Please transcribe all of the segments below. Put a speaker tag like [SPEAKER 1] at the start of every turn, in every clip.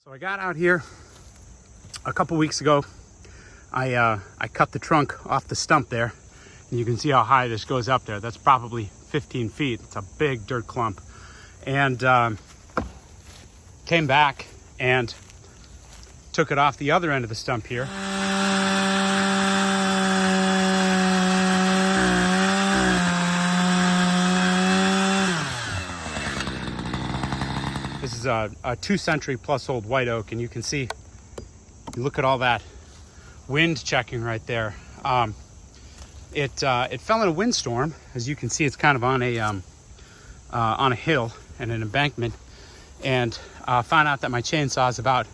[SPEAKER 1] So I got out here a couple weeks ago. I cut the trunk off the stump there, and you can see how high this goes up there. That's probably 15 feet. It's a big dirt clump. And came back and took it off the other end of the stump here. This is a 2-century plus old white oak, and you can see, you look at all that wind checking right there. It fell in a windstorm. As you can see, it's kind of on a hill and an embankment, and found out that my chainsaw is about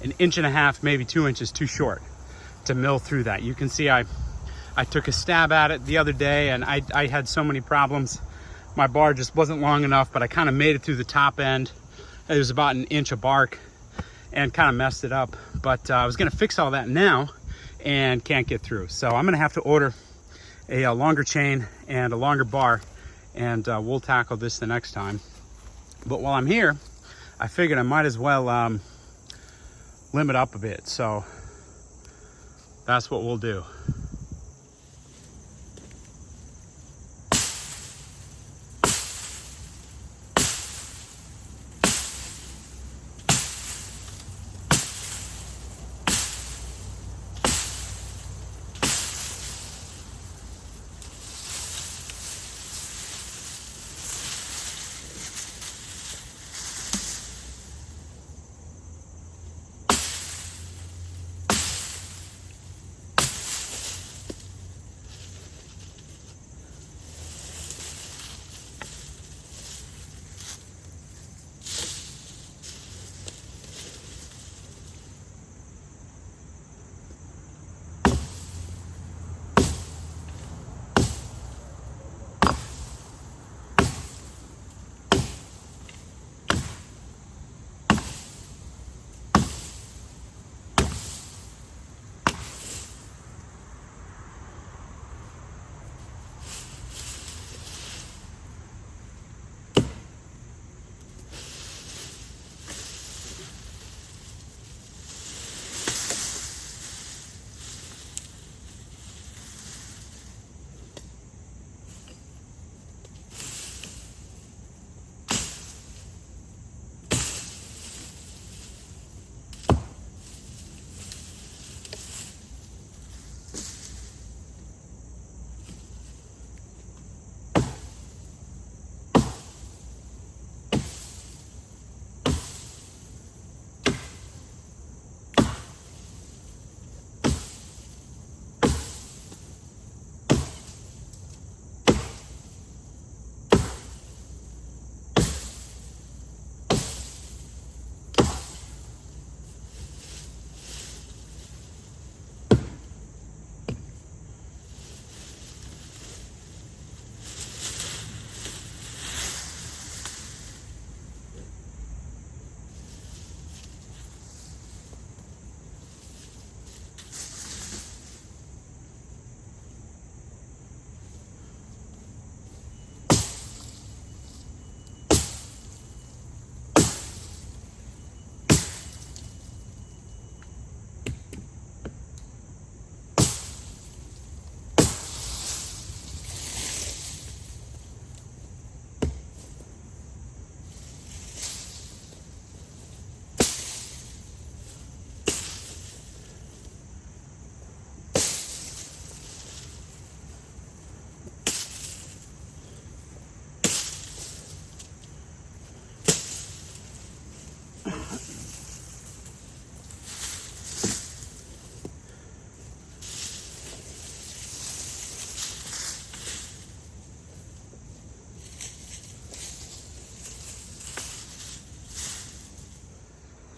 [SPEAKER 1] 1.5 inches, maybe 2 inches too short to mill through that. You can see I took a stab at it the other day, and I had so many problems. My bar just wasn't long enough, but I kind of made it through the top end. It was about 1 inch of bark and kind of messed it up. But I was gonna fix all that now and can't get through. So I'm gonna have to order a longer chain and a longer bar, and we'll tackle this the next time. But while I'm here, I figured I might as well limit up a bit. So that's what we'll do.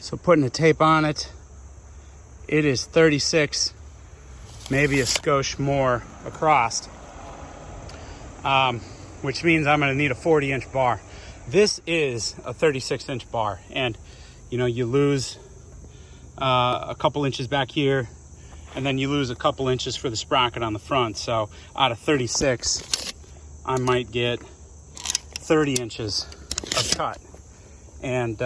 [SPEAKER 1] So putting the tape on it, it is 36, maybe a skosh more across, which means I'm gonna need a 40-inch bar. This is a 36-inch bar, and you know, you lose a couple inches back here, and then you lose a couple inches for the sprocket on the front. So out of 36, I might get 30 inches of cut. And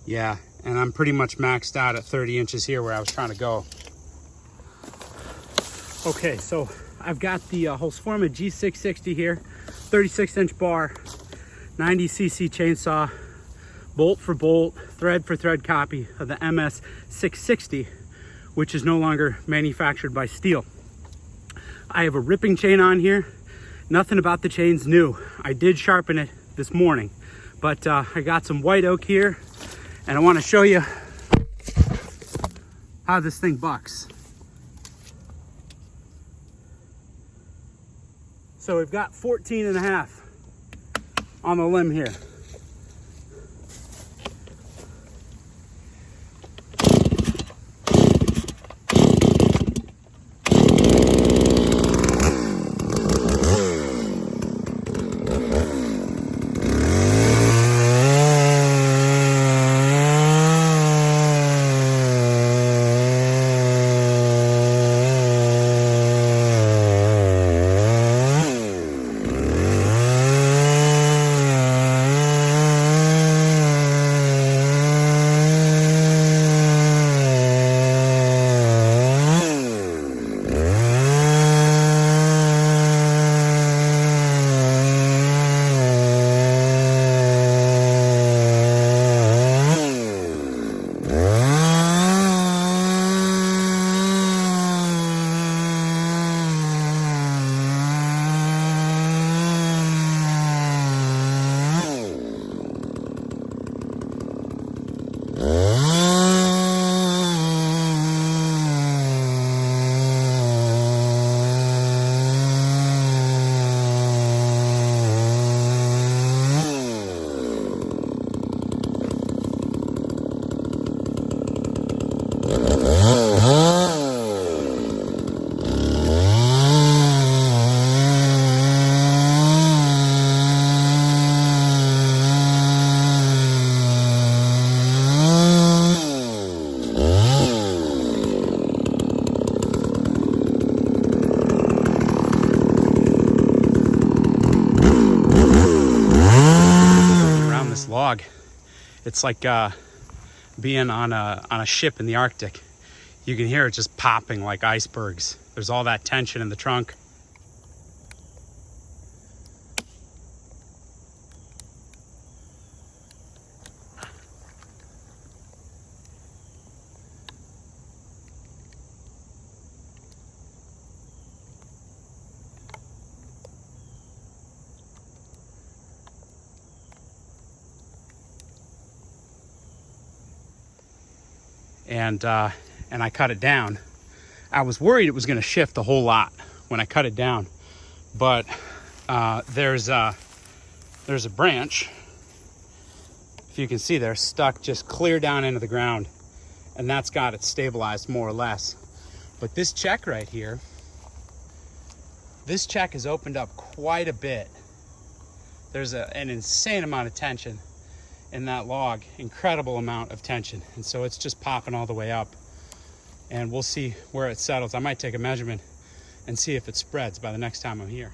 [SPEAKER 1] Yeah, and I'm pretty much maxed out at 30 inches here where I was trying to go. Okay, so I've got the Holzfforma G660 here, 36-inch bar, 90cc chainsaw, bolt for bolt, thread for thread copy of the MS-660, which is no longer manufactured by Steel. I have a ripping chain on here. Nothing about the chain's new. I did sharpen it this morning, but I got some white oak here, and I want to show you how this thing bucks. So we've got 14.5 on the limb here. Log. It's like being on a ship in the Arctic. You can hear it just popping like icebergs. There's all that tension in the trunk. And I cut it down. I was worried it was going to shift a whole lot when I cut it down, but there's a branch, if you can see there, stuck just clear down into the ground, and that's got it stabilized more or less. But this check right here, this check has opened up quite a bit. There's an insane amount of tension in that log, incredible amount of tension, and so it's just popping all the way up, and we'll see where it settles. I might take a measurement and see if it spreads by the next time I'm here.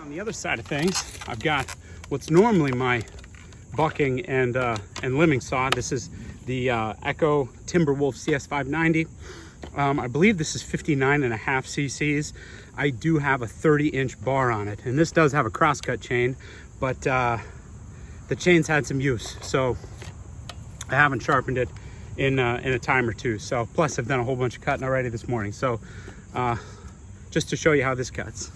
[SPEAKER 1] On the other side of things, I've got what's normally my bucking and limbing saw. This is the Echo Timberwolf CS-590. I believe this is 59.5 cc's. I do have a 30-inch bar on it, and this does have a crosscut chain, but the chain's had some use, so I haven't sharpened it in a time or two. So plus I've done a whole bunch of cutting already this morning, so just to show you how this cuts.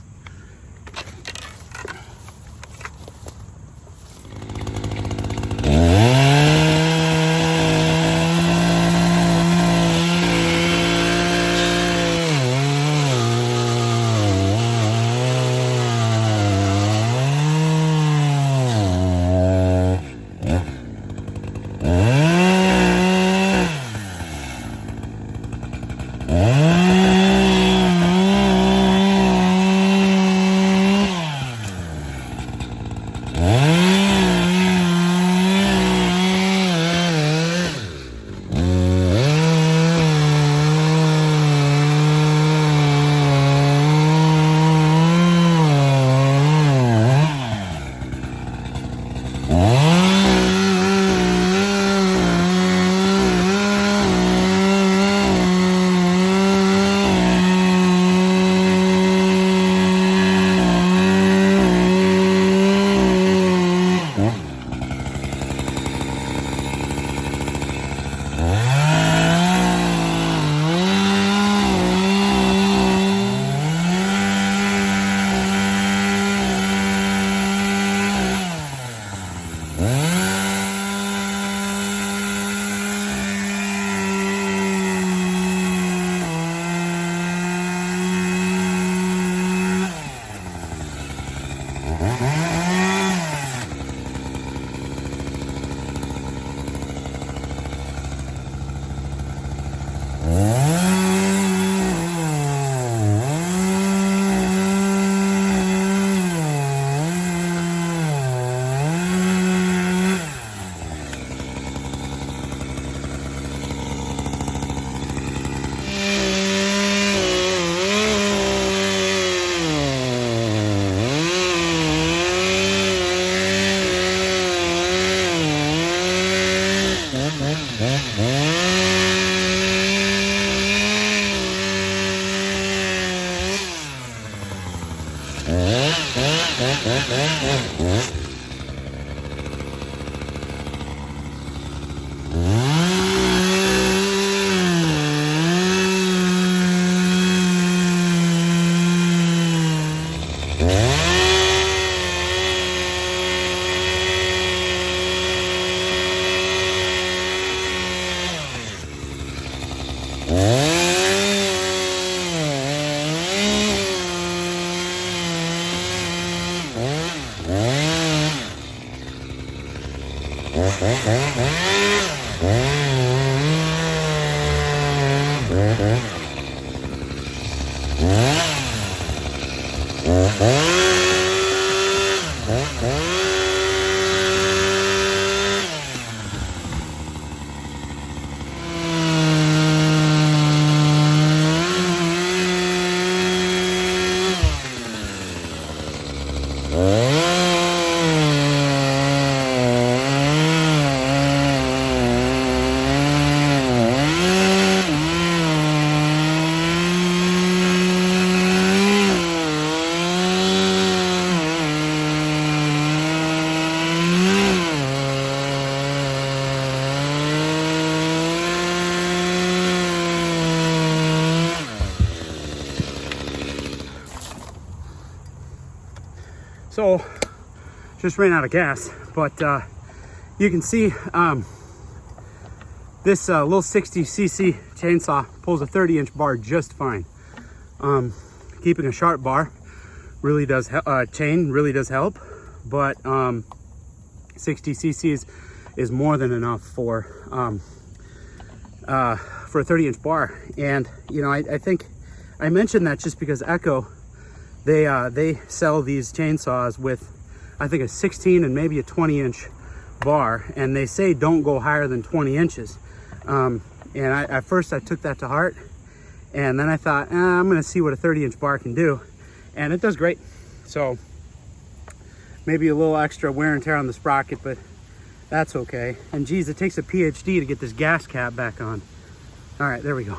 [SPEAKER 1] So just ran out of gas, but you can see this little 60cc chainsaw pulls a 30-inch bar just fine. Keeping a sharp bar really does chain really does help, but 60 cc's is more than enough for a 30-inch bar. And you know, I think I mentioned that just because Echo, they sell these chainsaws with, I think, a 16 and maybe a 20-inch bar, and they say don't go higher than 20 inches. And at first I took that to heart, and then I thought, I'm gonna see what a 30-inch bar can do, and it does great. So Maybe a little extra wear and tear on the sprocket, but that's okay. And geez, it takes a PhD to get this gas cap back on. All right, there we go.